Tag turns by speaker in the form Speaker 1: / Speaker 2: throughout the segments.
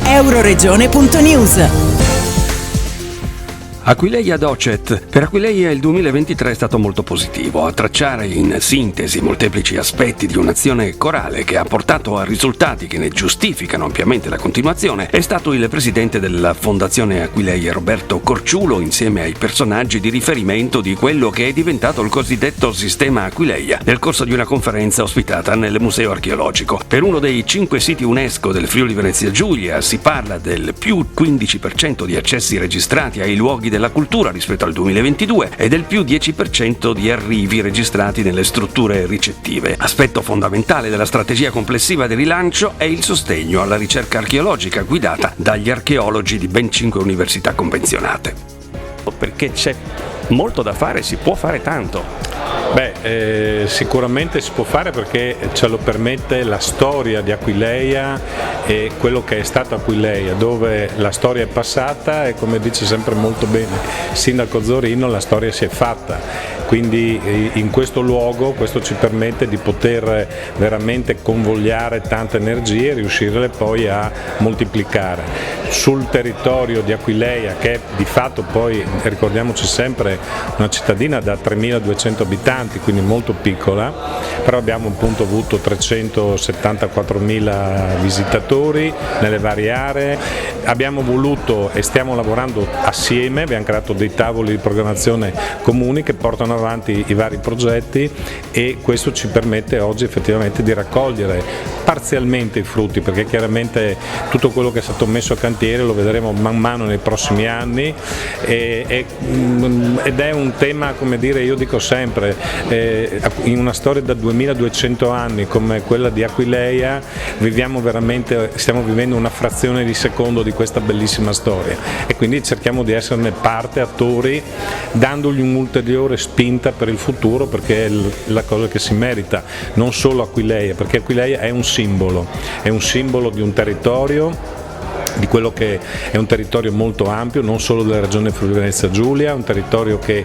Speaker 1: Euroregione.news.
Speaker 2: Aquileia Docet. Per Aquileia il 2023 è stato molto positivo, a tracciare in sintesi molteplici aspetti di un'azione corale che ha portato a risultati che ne giustificano ampiamente la continuazione è stato il presidente della Fondazione Aquileia Roberto Corciulo, insieme ai personaggi di riferimento di quello che è diventato il cosiddetto sistema Aquileia, nel corso di una conferenza ospitata nel Museo Archeologico. Per uno dei 5 siti UNESCO del Friuli Venezia Giulia si parla del più 15% di accessi registrati ai luoghi della cultura rispetto al 2022 e del più 10% di arrivi registrati nelle strutture ricettive. Aspetto fondamentale della strategia complessiva di rilancio è il sostegno alla ricerca archeologica guidata dagli archeologi di ben 5 università convenzionate.
Speaker 3: Perché c'è molto da fare, si può fare tanto.
Speaker 4: Sicuramente si può fare perché ce lo permette la storia di Aquileia e quello che è stato Aquileia, dove la storia è passata e, come dice sempre molto bene il sindaco Zorino, la storia si è fatta. Quindi in questo luogo questo ci permette di poter veramente convogliare tante energie e riuscirle poi a moltiplicare. Sul territorio di Aquileia, che è di fatto poi, ricordiamoci sempre, una cittadina da 3.200 abitanti, quindi molto piccola, però abbiamo appunto avuto 374.000 visitatori nelle varie aree. Abbiamo voluto e stiamo lavorando assieme, abbiamo creato dei tavoli di programmazione comuni che portano avanti i vari progetti e questo ci permette oggi effettivamente di raccogliere parzialmente i frutti, perché chiaramente tutto quello che è stato messo a cantiere lo vedremo man mano nei prossimi anni ed è un tema, come dire, io dico sempre, in una storia da 2200 anni come quella di Aquileia stiamo vivendo una frazione di secondo di questa bellissima storia e quindi cerchiamo di esserne parte, attori, dandogli un'ulteriore spinta per il futuro, perché è la cosa che si merita, non solo Aquileia, perché Aquileia è un simbolo di un territorio, di quello che è un territorio molto ampio, non solo della regione Friuli Venezia Giulia, un territorio che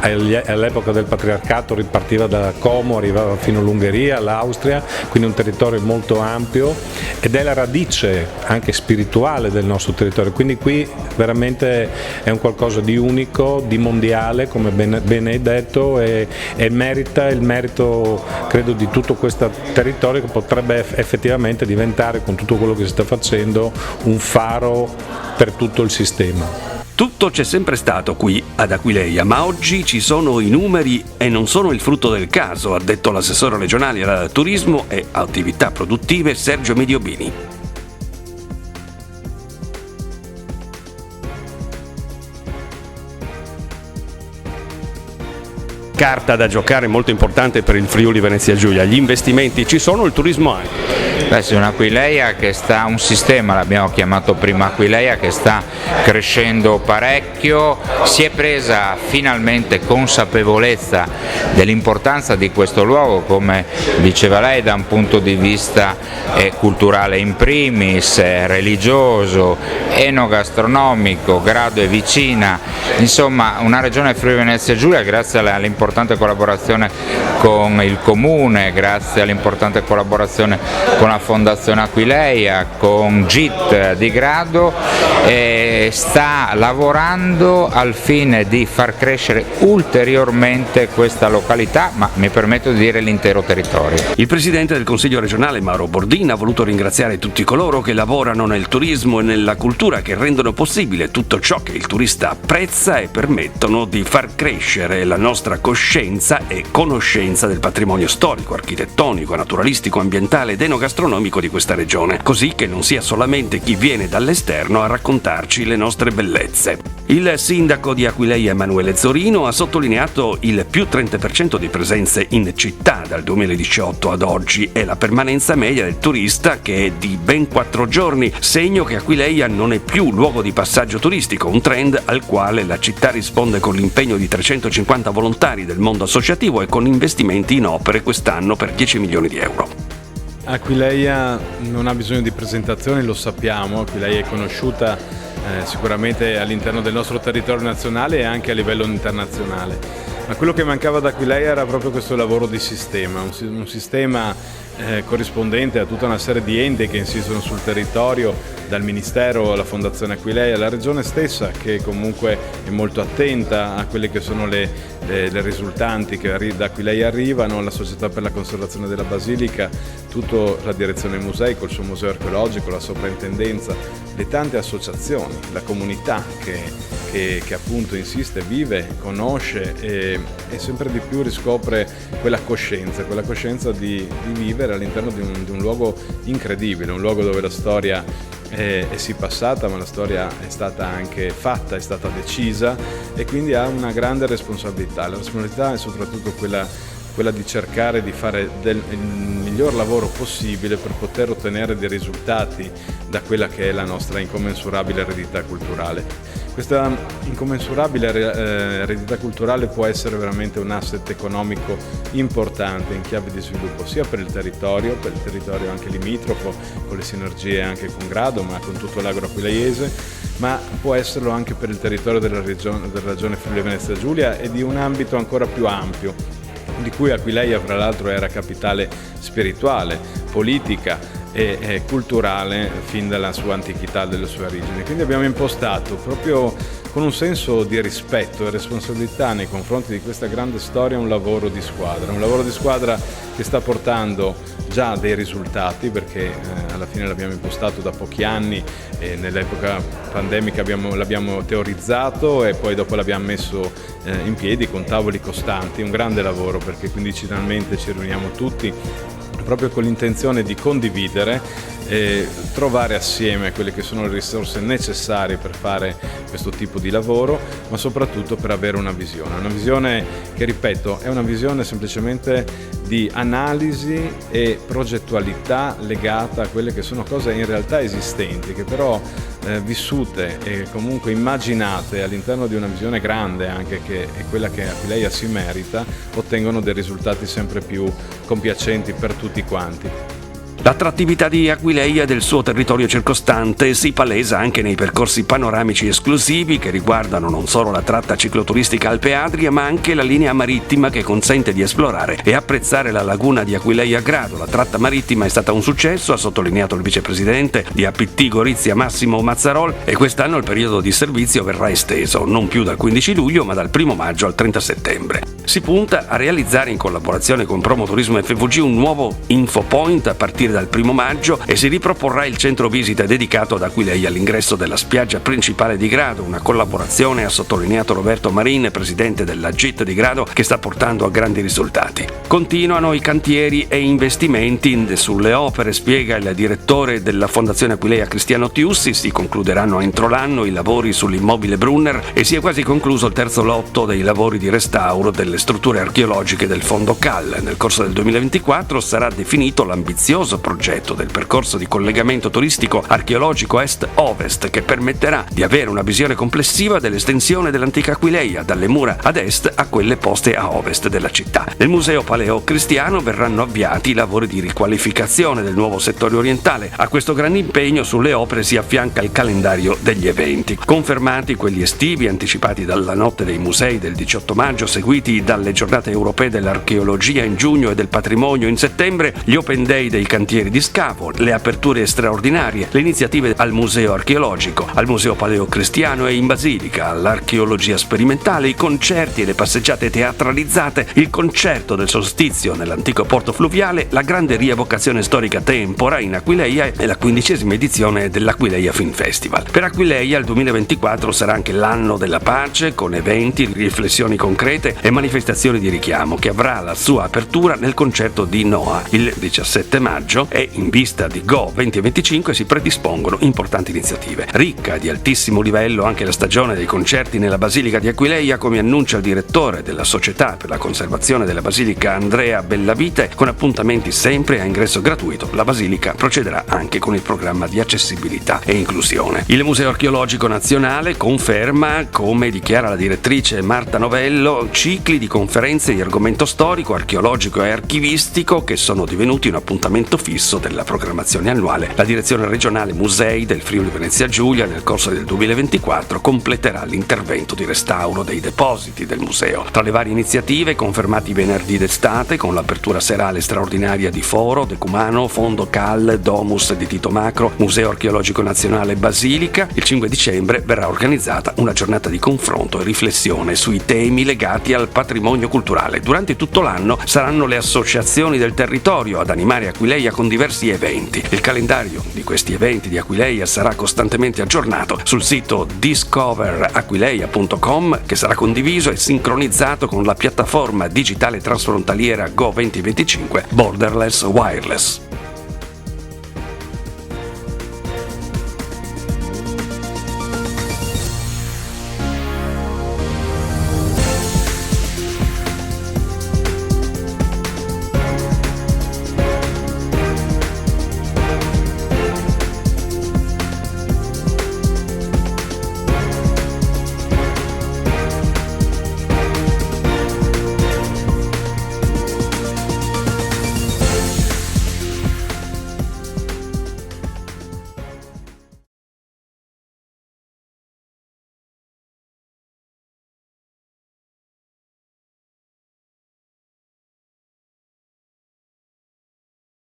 Speaker 4: all'epoca del patriarcato ripartiva da Como, arrivava fino all'Ungheria, all'Austria, quindi un territorio molto ampio ed è la radice anche spirituale del nostro territorio, quindi qui veramente è un qualcosa di unico, di mondiale, come ben hai detto, e merita il merito, credo, di tutto questo territorio, che potrebbe effettivamente diventare, con tutto quello che si sta facendo, un faro per tutto il sistema.
Speaker 2: Tutto c'è sempre stato qui ad Aquileia, ma oggi ci sono i numeri e non sono il frutto del caso, ha detto l'assessore regionale al turismo e attività produttive Sergio Mediobini. Carta da giocare molto importante per il Friuli Venezia Giulia. Gli investimenti ci sono, il turismo anche.
Speaker 5: Sì, un'Aquileia che sta, un sistema, l'abbiamo chiamato prima Aquileia, che sta crescendo parecchio, si è presa finalmente consapevolezza dell'importanza di questo luogo, come diceva lei, da un punto di vista culturale in primis, religioso, enogastronomico, Grado e vicina, insomma una regione Friuli Venezia Giulia, grazie all'importante collaborazione con il Comune, grazie all'importante collaborazione con la Fondazione Aquileia, con GIT di Grado, sta lavorando al fine di far crescere ulteriormente questa località, ma mi permetto di dire l'intero territorio.
Speaker 2: Il presidente del Consiglio regionale Mauro Bordin ha voluto ringraziare tutti coloro che lavorano nel turismo e nella cultura, che rendono possibile tutto ciò che il turista apprezza e permettono di far crescere la nostra coscienza e conoscenza del patrimonio storico, architettonico, naturalistico, ambientale ed enogastronomico di questa regione, così che non sia solamente chi viene dall'esterno a raccontarci le nostre bellezze. Il sindaco di Aquileia Emanuele Zorino ha sottolineato il più 30% di presenze in città dal 2018 ad oggi e la permanenza media del turista, che è di ben 4 giorni, segno che Aquileia non è più luogo di passaggio turistico, un trend al quale la città risponde con l'impegno di 350 volontari del mondo associativo e con investimenti in opere quest'anno per 10 milioni di euro.
Speaker 6: Aquileia non ha bisogno di presentazioni, lo sappiamo, Aquileia è conosciuta sicuramente all'interno del nostro territorio nazionale e anche a livello internazionale, ma quello che mancava ad Aquileia era proprio questo lavoro di sistema, un sistema corrispondente a tutta una serie di enti che insistono sul territorio dal Ministero alla Fondazione Aquileia, alla Regione stessa, che comunque è molto attenta a quelle che sono le risultanti che da Aquileia arrivano, la Società per la Conservazione della Basilica, tutta la direzione musei col suo museo archeologico, la soprintendenza, le tante associazioni, la comunità che appunto insiste, vive, conosce e sempre di più riscopre quella coscienza di vivere all'interno di un luogo incredibile, un luogo dove la storia è sì passata, ma la storia è stata anche fatta, è stata decisa, e quindi ha una grande responsabilità. La responsabilità è soprattutto quella di cercare di fare il miglior lavoro possibile per poter ottenere dei risultati da quella che è la nostra incommensurabile eredità culturale. Questa incommensurabile eredità culturale può essere veramente un asset economico importante in chiave di sviluppo sia per il territorio anche limitrofo, con le sinergie anche con Grado, ma con tutto l'agro aquileiese, ma può esserlo anche per il territorio della regione Friuli Venezia Giulia e di un ambito ancora più ampio, di cui Aquileia fra l'altro era capitale spirituale, politica e culturale fin dalla sua antichità, delle sue origini. Quindi abbiamo impostato proprio con un senso di rispetto e responsabilità nei confronti di questa grande storia un lavoro di squadra che sta portando già dei risultati, perché alla fine l'abbiamo impostato da pochi anni e nell'epoca pandemica l'abbiamo teorizzato e poi dopo l'abbiamo messo in piedi con tavoli costanti, un grande lavoro, perché quindicinalmente ci riuniamo tutti proprio con l'intenzione di condividere e trovare assieme quelle che sono le risorse necessarie per fare questo tipo di lavoro, ma soprattutto per avere una visione che, ripeto, è una visione semplicemente di analisi e progettualità legata a quelle che sono cose in realtà esistenti, che però vissute e comunque immaginate all'interno di una visione grande, anche che è quella che Aquileia si merita, ottengono dei risultati sempre più compiacenti per tutti quanti.
Speaker 2: L'attrattività di Aquileia e del suo territorio circostante si palesa anche nei percorsi panoramici esclusivi che riguardano non solo la tratta cicloturistica Alpe Adria, ma anche la linea marittima che consente di esplorare e apprezzare la laguna di Aquileia a Grado. La tratta marittima è stata un successo, ha sottolineato il vicepresidente di APT Gorizia Massimo Mazzarol, e quest'anno il periodo di servizio verrà esteso, non più dal 15 luglio ma dal 1 maggio al 30 settembre. Si punta a realizzare in collaborazione con Promoturismo FVG un nuovo infopoint a partire dal 1 maggio e si riproporrà il centro visita dedicato ad Aquileia all'ingresso della spiaggia principale di Grado, una collaborazione, ha sottolineato Roberto Marin, presidente della GIT di Grado, che sta portando a grandi risultati. Continuano i cantieri e investimenti sulle opere, spiega il direttore della Fondazione Aquileia Cristiano Tiussi. Si concluderanno entro l'anno i lavori sull'immobile Brunner e si è quasi concluso il terzo lotto dei lavori di restauro delle strutture archeologiche del fondo Cal. Nel corso del 2024 sarà definito l'ambizioso progetto del percorso di collegamento turistico archeologico est-ovest, che permetterà di avere una visione complessiva dell'estensione dell'antica Aquileia, dalle mura ad est a quelle poste a ovest della città. Nel Museo Paleocristiano verranno avviati i lavori di riqualificazione del nuovo settore orientale. A questo grande impegno sulle opere si affianca il calendario degli eventi, confermati quelli estivi anticipati dalla Notte dei Musei del 18 maggio, seguiti dalle giornate europee dell'archeologia in giugno e del patrimonio in settembre, gli Open Day dei cantieri di scavo, le aperture straordinarie, le iniziative al Museo Archeologico, al Museo Paleocristiano e in Basilica, all'archeologia sperimentale, i concerti e le passeggiate teatralizzate, il concerto del solstizio nell'antico porto fluviale, la grande rievocazione storica tempora in Aquileia e la 15ª edizione dell'Aquileia Film Festival. Per Aquileia il 2024 sarà anche l'anno della pace, con eventi, riflessioni concrete e manifestazioni di richiamo, che avrà la sua apertura nel concerto di Noah il 17 maggio, e in vista di Go 2025 si predispongono importanti iniziative. Ricca di altissimo livello anche la stagione dei concerti nella Basilica di Aquileia, come annuncia il direttore della Società per la Conservazione della Basilica Andrea Bellavite, con appuntamenti sempre a ingresso gratuito. La Basilica procederà anche con il programma di accessibilità e inclusione. Il Museo Archeologico Nazionale conferma, come dichiara la direttrice Marta Novello, cicli di conferenze di argomento storico, archeologico e archivistico che sono divenuti un appuntamento fisso della programmazione annuale. La direzione regionale Musei del Friuli Venezia Giulia nel corso del 2024 completerà l'intervento di restauro dei depositi del museo. Tra le varie iniziative confermati venerdì d'estate con l'apertura serale straordinaria di Foro, Decumano, Fondo Cal, Domus di Tito Macro, Museo Archeologico Nazionale Basilica, il 5 dicembre verrà organizzata una giornata di confronto e riflessione sui temi legati al patrimonio culturale. Durante tutto l'anno saranno le associazioni del territorio ad animare Aquileia con diversi eventi. Il calendario di questi eventi di Aquileia sarà costantemente aggiornato sul sito discoveraquileia.com, che sarà condiviso e sincronizzato con la piattaforma digitale transfrontaliera Go 2025 Borderless Wireless.